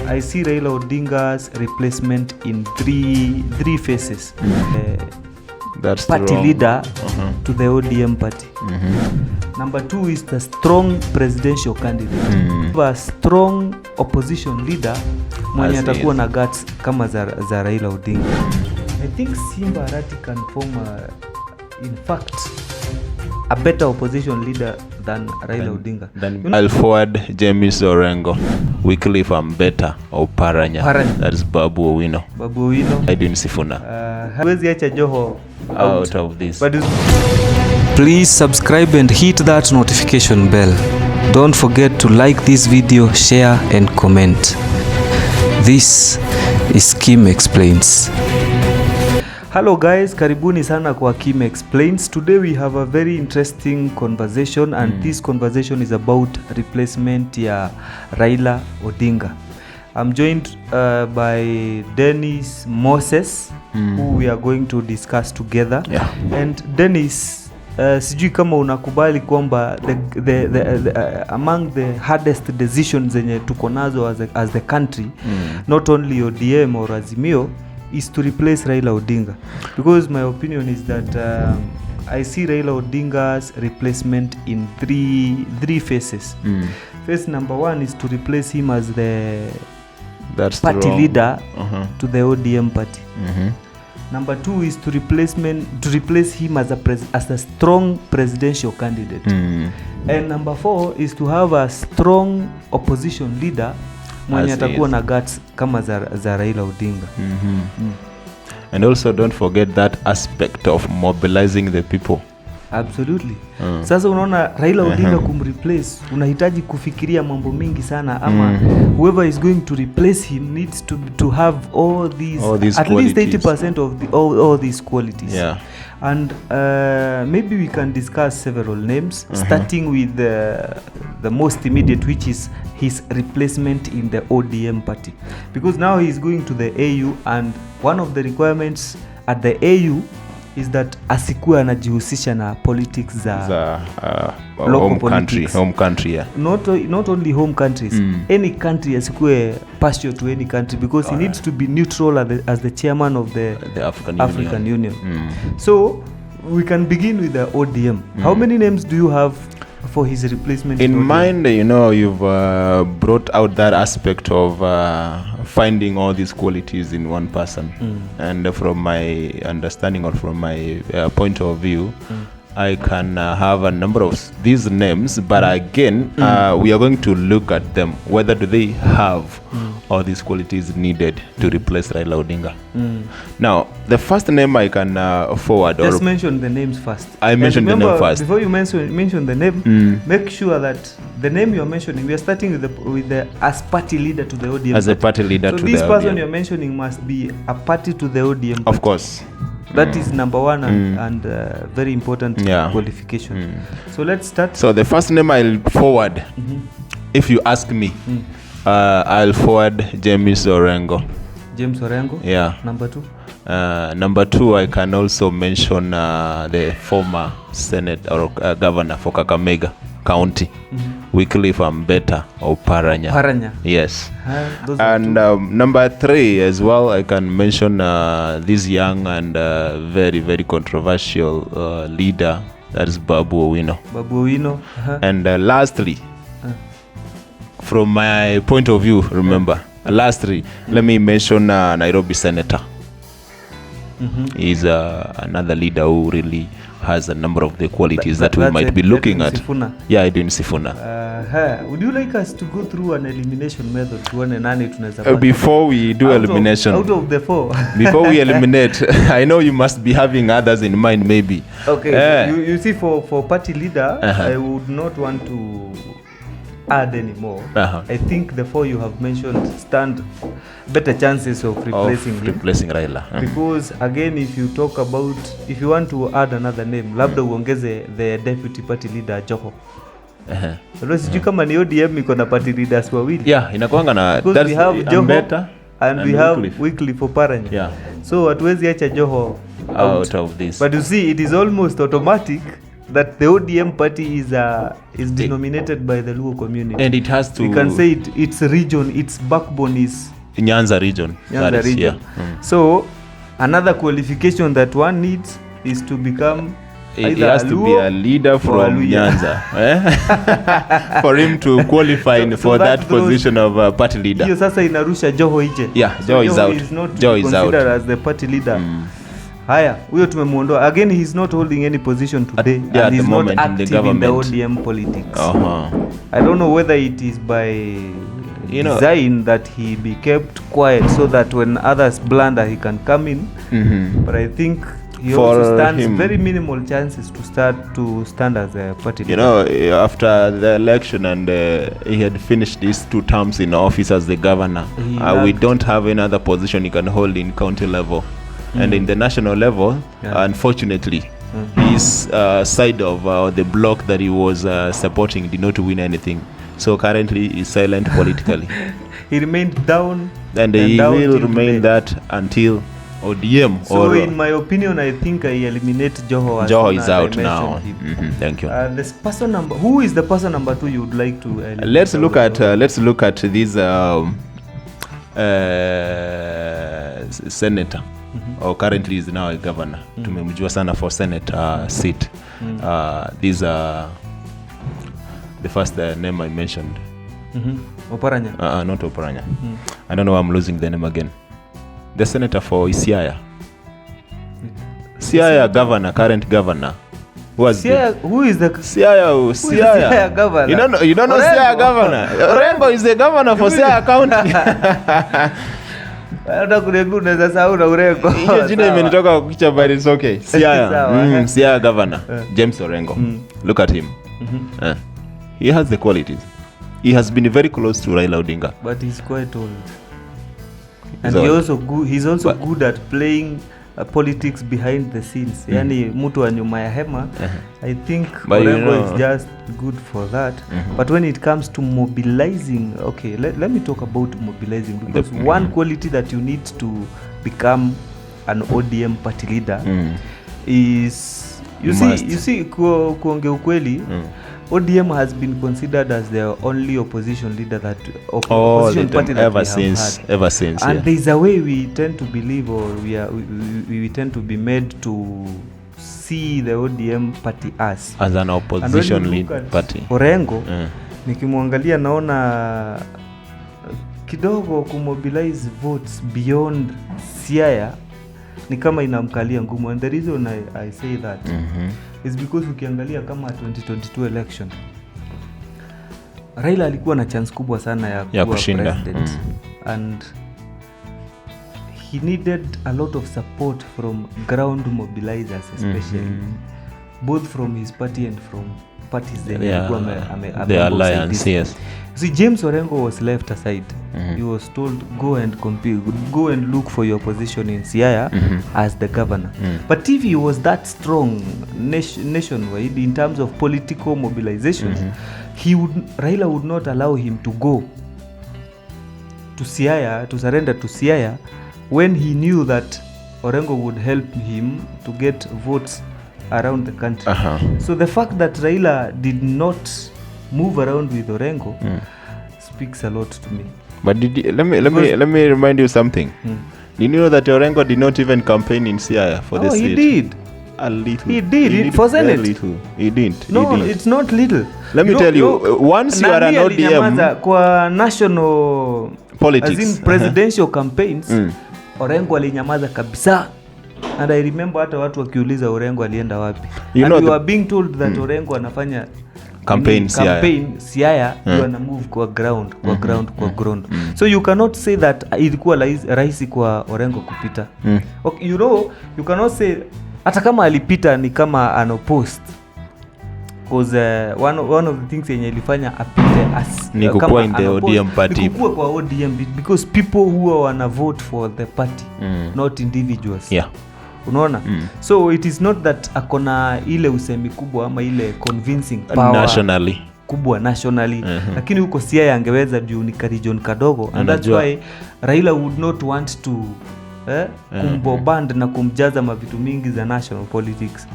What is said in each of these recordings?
I see Raila Odinga's replacement in three phases. That's party leader to the ODM party. Number 2 is the strong presidential candidate. A strong opposition leader mwenye atakuwa na guts kama za Raila Odinga. I think Simba Arati can form in fact a better opposition leader than Raila Odinga. I'll forward James Orengo, Wycliffe Ambeta or Paranya. That is Babu Owino. Babu Owino. Edwin Sifuna. Huwezi acha Joho out of this. Please subscribe and hit that notification bell. Don't forget to like this video, share and comment. This is Kim Explains. Hello guys, karibuni sana kwa Kim Explains. Today we have a very interesting conversation and this conversation is about replacement ya Raila Odinga. I'm joined by Dennis Moses who we are going to discuss together. And Dennis, sijui kama unakubali kwamba the among the hardest decisions zenye tuko nazo as the country, not only ODM or Azimio, is to replace Raila Odinga, because my opinion is that I see Raila Odinga's replacement in three phases. Phase number 1 is to replace him as the party leader to the ODM party. Number 2 is to replace him as a strong presidential candidate. And number 4 is to have a strong opposition leader mwenye atakuwa na guts kama za Raila Odinga. And also don't forget that aspect of mobilizing the people. Absolutely. Sasa unaona Raila Odinga kumreplace unahitaji kufikiria mambo mingi sana, ama whoever is going to replace him needs to have all these at qualities. Least 80% of all these qualities. Yeah. And maybe we can discuss several names, starting with the most immediate, which is his replacement in the ODM party, because now he is going to the AU and one of the requirements at the AU is that asikuwe anajihusisha na politics za home country, yeah. Not only home countries, any country, asikuwe partial to any country, because he needs to be neutral as the chairman of the African Union. So we can begin with the ODM. How many names do you have for his replacement? In mind, you know, you've brought out that aspect of finding all these qualities in one person. And from my understanding or from my point of view, I can have a number of these names, but again, we are going to look at them, whether do they have all these qualities needed to replace Raila Odinga. Now, the first name I can forward. Just mention the names first. I mentioned the name first. Before you mention the name, make sure that the name you're mentioning, we are starting with the as party leader to the ODM. As a party leader to the ODM. So this person you're mentioning must be a party to the ODM party. Of course. That is number 1 and very important qualification. So let's start. So the first name I'll forward, if you ask me, I'll forward James Orengo. James Orengo? Yeah. Number 2? Number 2, I can also mention the former Senate or governor for Kakamega County, Wycliffe Ambeta or Paranya. Yes. And number 3 as well, I can mention this young and very, very controversial leader, that is Babu Owino. Babu Owino. And lastly, from my point of view, remember, lastly, let me mention Nairobi Senator. He's another leader who really has a number of the qualities that we might be looking at. Sifuna. Yeah, Edwin Sifuna. Would you like us to go through an elimination method before we do elimination? Out of the 4. Before we eliminate, I know you must be having others in mind, maybe. Okay, you see, for party leader, I would not want to add anymore. I think the 4 you have mentioned stand better chances of replacing Raila. Because again, if you want to add another name, labda uongeze the deputy party leader Joho. Sijui kama ni ODM iko na party leaders wawili. Yeah, inakuanga na because we have Joho and we have Wycliffe for Paranya. Yeah. So hatuwezi acha Joho out of this. But you see, it is almost automatic that the ODM party is denominated by the Luo community, and it has to. We can say its region, its backbone is Nyanza region. Nyanza region. Yeah. So another qualification that one needs is to become. It has to be a leader from Nyanza for him to qualify for that position of party leader. Hiyo sasa inarusha Joho nje. Yeah, Joho is out. Joho is considered as the party leader. Haya, huyo tumemuondoa. Again, he's not holding any position today, and he's not active in the ODM politics. I don't know whether it is by design that he be kept quiet so that when others blunder he can come in. But I think he also stands very minimal chances to stand as a party leader. After the election and he had finished his 2 terms in office as the governor, we don't have any other position he can hold in county level. And in the national level, unfortunately, his side of the bloc that he was supporting did not win anything. So currently he's silent politically. He remained down. And he will remain that until ODM. So in my opinion, I think I eliminate Joho. Joho is out now. Thank you. This person number. Who is the person number 2 you would like to eliminate? Let's look at this senator. Or currently is now a governor. Tumemjua sana for Senate seat. These are the first name I mentioned. Oparanya. Not Oparanya. I don't know why I'm losing the name again. The senator for Siaya. Siaya governor, current governor. Who is the Siaya governor? You don't know Siaya governor? Orengo is the governor for Siaya County. Hata kurebu unaweza sahau na Orengo. Hiyo jina imenitoka kwa kichwa, but it's okay. Siaya governor, James Orengo. Look at him. He has the qualities. He has been very close to Raila Odinga. But he's quite old. And he's also good at playing politics behind the scenes. Yani mtu wa nyuma ya hema. I think Orengo is just good for that. But when it comes to mobilizing, okay, let me talk about mobilizing, because one quality that you need to become an ODM party leader is you see kuonge ukweli, ODM has been considered as the only opposition leader that opposition party that ever since. And there's a way we tend to believe, or we tend to be made to see the ODM party as an opposition leader party. Orengo, nikimwangalia naona kidogo kumobilize votes beyond Siaya ni kama inamkalia ngumu, and the reason I say that is because ukiangalia kama 2022 election, Raila alikuwa na chance kubwa sana ya kuwa president, and he needed a lot of support from ground mobilizers, especially both from his party and from parties the alliance. Yes. See, James Orengo was left aside. He was told, go and compete, go and look for your position in Siaya as the governor. But if he was that strong nationwide in terms of political mobilization, Raila would not allow him to go to Siaya, to surrender to Siaya, when he knew that Orengo would help him to get votes around the country. So the fact that Raila did not move around with Orengo speaks a lot to me. But let me remind you something. Did you know that Orengo did not even campaign in Siaya for the seat? He did. A little. He did for Senate. Little. He didn't. No, it's not little. Let me tell you, once you are an ODM, kwa national politics, as in presidential campaigns, Orengo alinyamaza kabisa. And I remember hata watu wakiuliza Orengo alienda wapi. And we were being told that Orengo anafanya campaign Siaya, you ana move kwa ground. So you cannot say that ilikuwa rahisi kwa Orengo kupita. Okay, you cannot say hata kama alipita ni kama an opposed, because one of the things yenye ilifanya apite as ni kukua in the ODM party, ni kukua kwa ODM, because people who wana vote for the party, not individuals. Unaona? So it is not that akona ile usemi kubwa ama ile convincing power nationally kubwa nationally, lakini huko Siaya angeweza juu ni region kadogo, and that's why Raila would not want to kumboband na kumjaza mavitu mingi za national politics.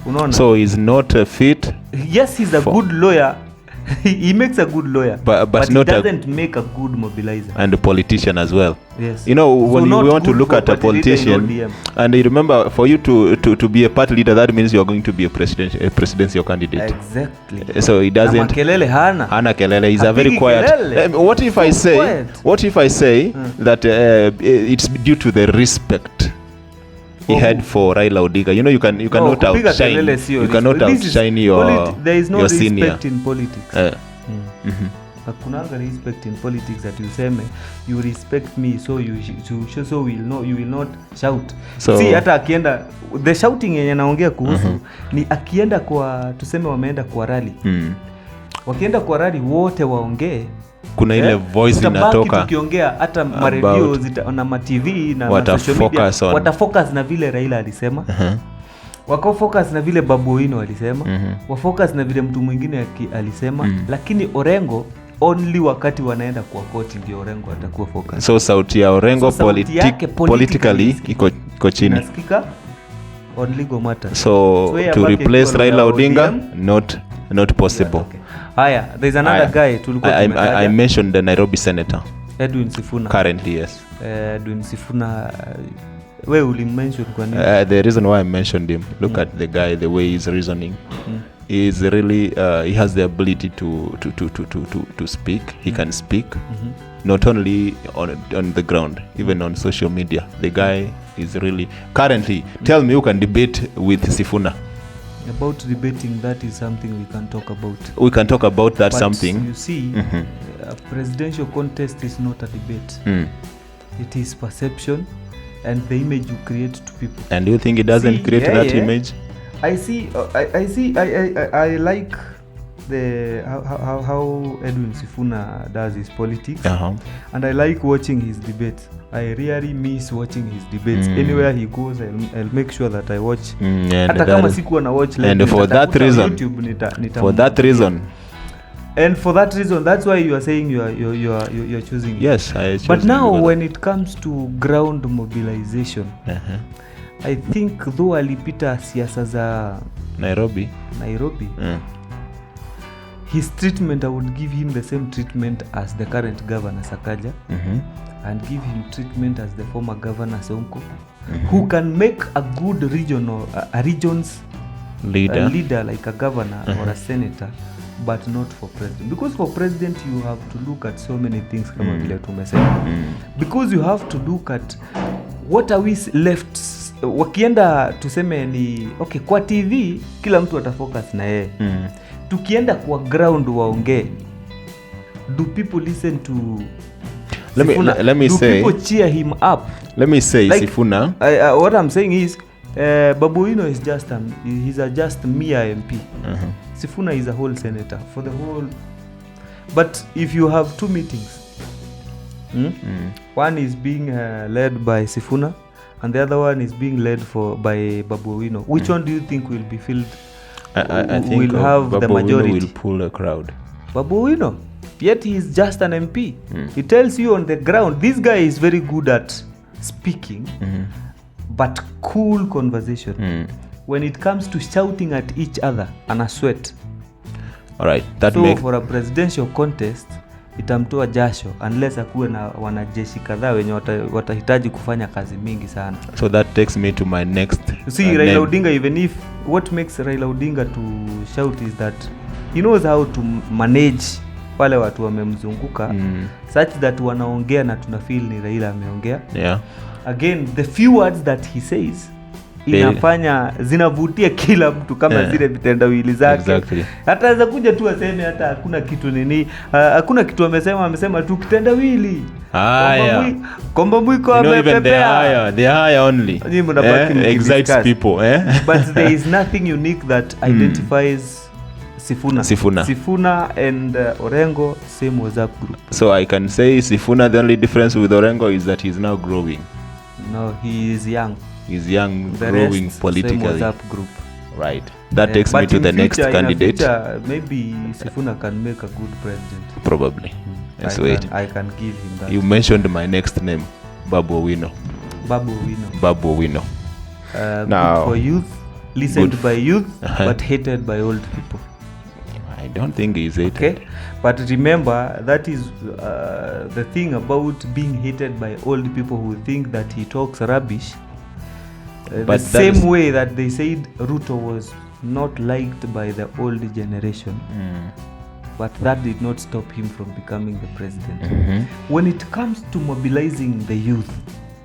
Unaona? So he's not fit. Yes, he's a good lawyer. He makes a good lawyer, but he not doesn't make a good mobilizer. And a politician as well. Yes. You know, when So we want to look at a party leader in politician, ODM. and you remember, for you to be a party leader, that means you're going to be a presidential candidate. Exactly. So he doesn't. Na makelele hana. Hana kelele. He's a very Hapigi quiet. kelele. What if I say? Quiet. What if I say that it's due to the respect he had for Raila Odinga? You know, you cannot kupiga outshine. kelele sio You cannot respect. This is outshine there is no your respect senior. in politics. Mhm. Hakunanga respect in politics that you useme you respect me so you will not shout. So, see hata akienda the shouting yenye naongea kuhusu ni akienda kwa tuseme wameenda kwa rally. Wakienda kwa rally wote waongee, kuna ile voice inatoka tukiongea hata maradio na ma TV na social media watafocus na vile Raila alisema. Wako focus na vile Babu Owino alisema, wafocus na vile mtu mwingine alisema, lakini Orengo only wakati wanaenda kwa koti ndio Orengo atakuwa focus. So sauti ya Orengo politically iko chini. Nasikika on legal matters. So to replace Raila Odinga not possible. Yeah, okay. Haya, there's another guy tulikuwa tumetaja. I mentioned the Nairobi senator Edwin Sifuna. Currently, yes. Edwin Sifuna we ulimention kwa nini? The reason why I mentioned him, look at the guy, the way he's reasoning. He's really he has the ability to speak. He can speak not only on the ground, even on social media. The guy is really currently. Tell me who can debate with Sifuna. About debating, that is something we can talk about. We can talk about that. But something. You see, a presidential contest is not a debate. It is perception and the image you create to people. And do you think it doesn't create that image? I see. I like the how Edwin Sifuna does his politics, and I like watching his debates. I really miss watching his debates. Anywhere he goes, I'll make sure that I watch. Hata kama sikuwa na watch like. And for that reason, and for that reason, that's why you are saying you're choosing. Yes, I choose. But now when it comes to ground mobilization, I think though alipita siasa za Nairobi, his treatment, I would give him the same treatment as the current governor Sakaja, and give him treatment as the former governor Sonko, who can make a good regional a region's leader like a governor or a senator, but not for president. Because for president you have to look at so many things kama vile tumesema. Because you have to look at what are we left. Wakienda tuseme ni okay, kwa TV kila mtu atafocus na yeye. Tukienda kwa ground waongee, do people listen to Sifuna? Let me do say, people cheer him up? Let me say, like, Sifuna. What I'm saying is Babu Owino is just just mere MP. Sifuna is a whole senator for the whole. But if you have two meetings, one is being led by Sifuna and the other one is being led by Babu Owino, which one do you think will be filled? I think will have Babu the majority. Owino will pull a crowd. Babu Owino, yet he is just an MP. He tells you on the ground, this guy is very good at speaking, but cool conversation. When it comes to shouting at each other, ana sweat. All right, for a presidential contest itamtoa jasho unless akuwe na wanajeshi kadhaa wenye watahitaji kufanya kazi mingi sana. So that takes me to my next. You see, Raila Odinga, even if what makes Raila Odinga to shout is that he knows how to manage wale watu wamemzunguka such that wanaongea na tunafeel ni Raila ameongea. Yeah. Again, the few words that he says inafanya zinavutia kila mtu kama zile vitendawili zake. Exactly. Hata aweza kuja tu aseme hata hakuna kitu hakuna kitu amesema tu kitendawili. Komba mwiko amepepea. They hire only. Excites people. But there is nothing unique that identifies Sifuna and Orengo, same WhatsApp group. So I can say Sifuna, the only difference with Orengo is that he's now growing. No, he is young. He's young, the growing rest, politically. Same WhatsApp group. Right. That takes me to the next candidate. Maybe Sifuna can make a good president. Probably. Let's wait. I can give him that. You mentioned my next name, Babu Owino. Babu Owino. Now, good for youth. listened Good. by youth Uh-huh. but hated by old people. I don't think he's hated. Okay, but remember that is the thing about being hated by old people who think that he talks rubbish. But The that same is- way that they said Ruto was not liked by the old generation, but that did not stop him from becoming the president. When it comes to mobilizing the youth,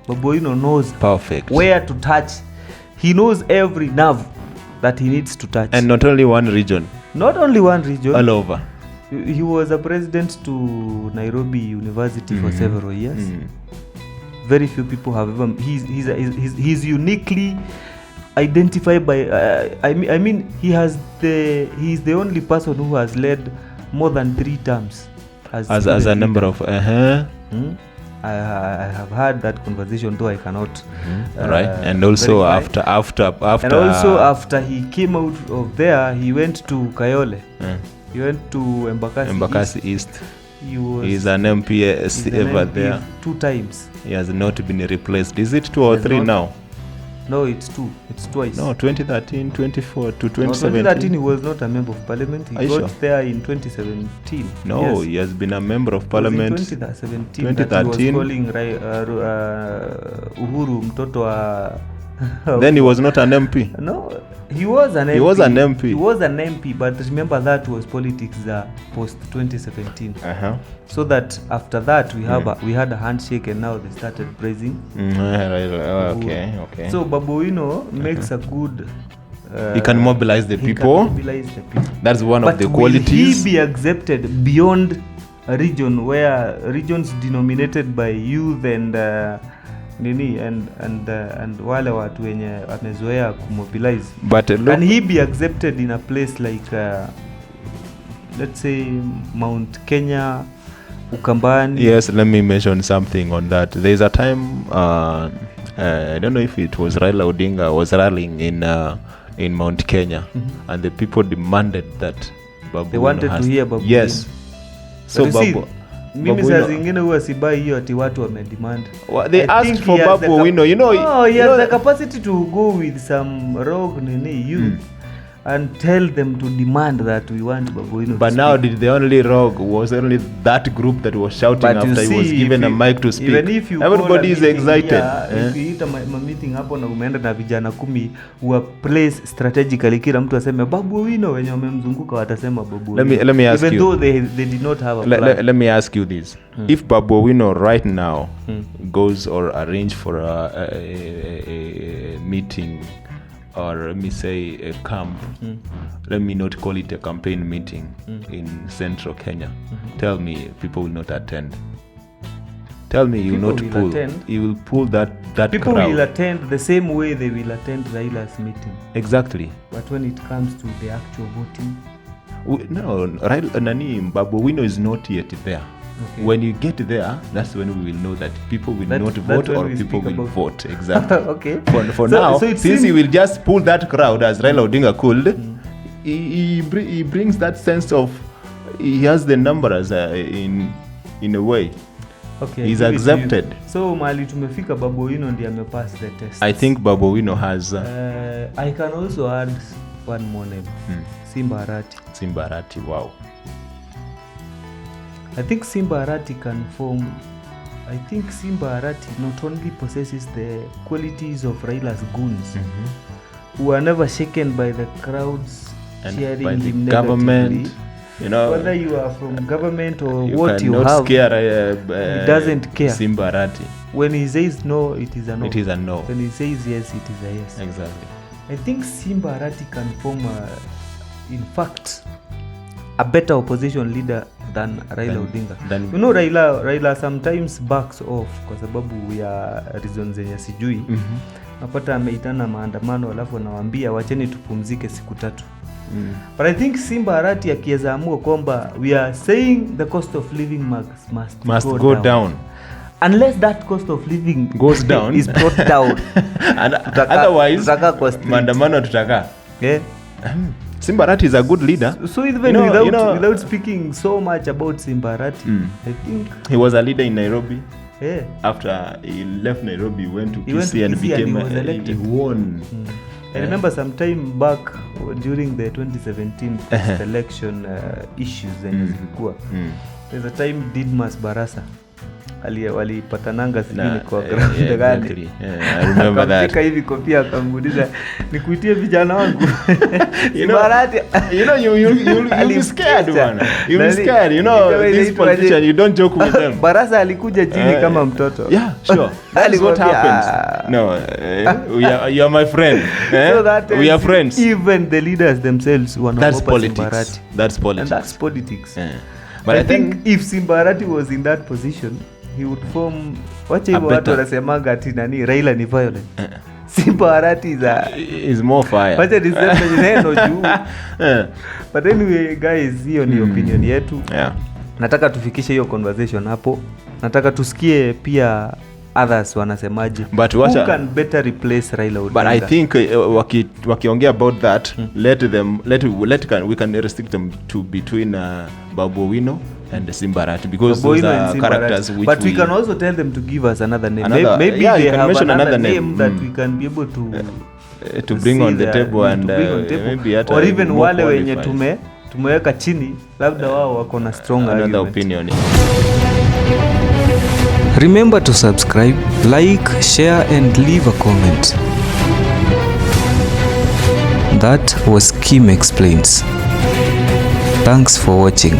Babu Owino knows Perfect. where to touch. He knows every nerve that he needs to touch. And not only one region, not only one region. all over. He was a president to Nairobi University for several years. Very few people have ever. He's uniquely identified by. I mean, he's the only person who has led more than 3 terms As a number of I have had that conversation, though I cannot. right. And also verify. after And also after he came out of there, he went to Kayole. He went to Embakasi East. He's an MP he's an ever MP there. 2 times. He has not been replaced. Is it 2 or Has 3 not. now? No, it's 2. It's twice. No, 2013, 24 to No, 2017. 2013 he was not a member of parliament. He Are you got sure? there in 2017. No, Yes. he has been a member of It was parliament. in 2017 that he 2013. was calling Uhuru mtoto wa Then he was not an MP. No, he was an MP. He was an MP. He was an MP, but remember that was politics post 2017. So that after that we had a handshake and now they started praising. Okay. So Babu Owino makes a good. He can mobilize the he people. Can mobilize the people. That's one But of the will qualities. he be accepted beyond a region where regions denominated by youth and and wale watu wenye wamezoea kumobilize? But Can he be accepted in a place like let's say Mount Kenya, Ukambani? Yes, let me mention something on that. There's a time I don't know if it was Raila Odinga was rallying in Mount Kenya, and the people demanded that Babu They Owino wanted has to hear Babu Yes. So But you see, Babu mimi Babu saa Owino- zingine huwa sibai hiyo ati watu wamedemand. They I asked think for he has Babu the cap- Owino. he you has know the capacity to go with some rogue youth and tell them to demand that we want Babu Owino But to now speak. the only rogue was only that group that was shouting But you after he was see, given if a you- mic to speak. even if you Everybody call a is meeting excited. here, ukiita meeting hapo na umeenda na vijana 10 wa place strategically, kila mtu aseme Babu Owino, wenye wamemzunguka watasema Babu Owino. Let me ask even you. though they did not have a plan. Let me ask you this. If Babu Owino right now goes or arrange for a meeting, or let me say a camp, let me not call it a campaign meeting in central Kenya, tell me people will not attend. Tell me you will People not will pull. attend. You will pull that People crowd. will attend the same way they will attend Raila's meeting. Exactly. But when it comes to the actual voting, No, Babu Owino is not yet there. Okay. When you get there, that's when we will know that people will That- not that's vote when or we people speak will about- vote. Exactly. okay. For So- now, so it since he seems- will just pull that crowd as Raila Odinga could, he brings that sense of he has the numbers in a way. Okay, He's give it to you. accepted. So mali tumefika, Babu Owino ndiye amepass the test. I think Babu Owino has I can also add one more name. Simba Arati. Simba Arati. Wow. I think Simba Arati can form. I think Simba Arati not only possesses the qualities of Raila's goons, who are never shaken by the crowds And cheering by the him government, negatively. you know, Whether you are from government or you what you cannot have, scare he doesn't care. Simba Arati. when he says no, it is a no. It is a no. When he says yes, it is a yes. Exactly. I think Simba Arati can form, in fact, a better opposition leader than Raila Odinga. You know, Raila sometimes backs off kwa sababu ya reasons zenye sijui. Napata ameitana maandamano alafu anawaambia wacheni tupumzike siku 3. But I think Simba Arati akiweza amua kwamba we are saying the cost of living must go down. Unless that cost of living goes down is brought down. And Tutaka otherwise kwa street. maandamano tutaka. Yeah. Simba Arati is a good leader. So even without speaking so much about Simba Arati, I think he was a leader in Nairobi. Yeah. After he left Nairobi, he went to He went Kisii to and Kisii and became he was elected. he won. I remember some time back during the 2017 election issues zenye zilikuwa. There's a time Didmas Barasa walipatananga sijui kwa ground gani. I remember that. Akafika hivi kopia akamuuliza nikuitie vijana wangu. You be scared bwana. You be scared. You know this politician, you don't joke with them. Barasa alikuja chini kama mtoto. Yeah, sure. That is what happens. No, you are my friend. So that we are friends. Even the leaders themselves wanaogopa Simbarati. That's politics. And that's politics. But I think if Simbarati was in that position, he would form wacha hivyo watu wanasemaga ati nani Raila ni violent. Simbarati is more fire. Wacha niseme neno juu. But anyway guys, hiyo ni opinion yetu. Yeah. Nataka tufikishe hiyo conversation hapo. Nataka tusikie pia others wanasemaje. But who can better replace Raila Odinga? But I think wakiongea about that, we can restrict them to between Babu Owino and Simbarati, because those are characters which but we can also tell them to give us another name. Maybe they have mention another name that we can be able to bring on the table, and maybe or even wale wenye tumeweka chini labda wao wako na strong another opinion. Remember to subscribe, like, share and leave a comment. That was Kim Explains. Thanks for watching.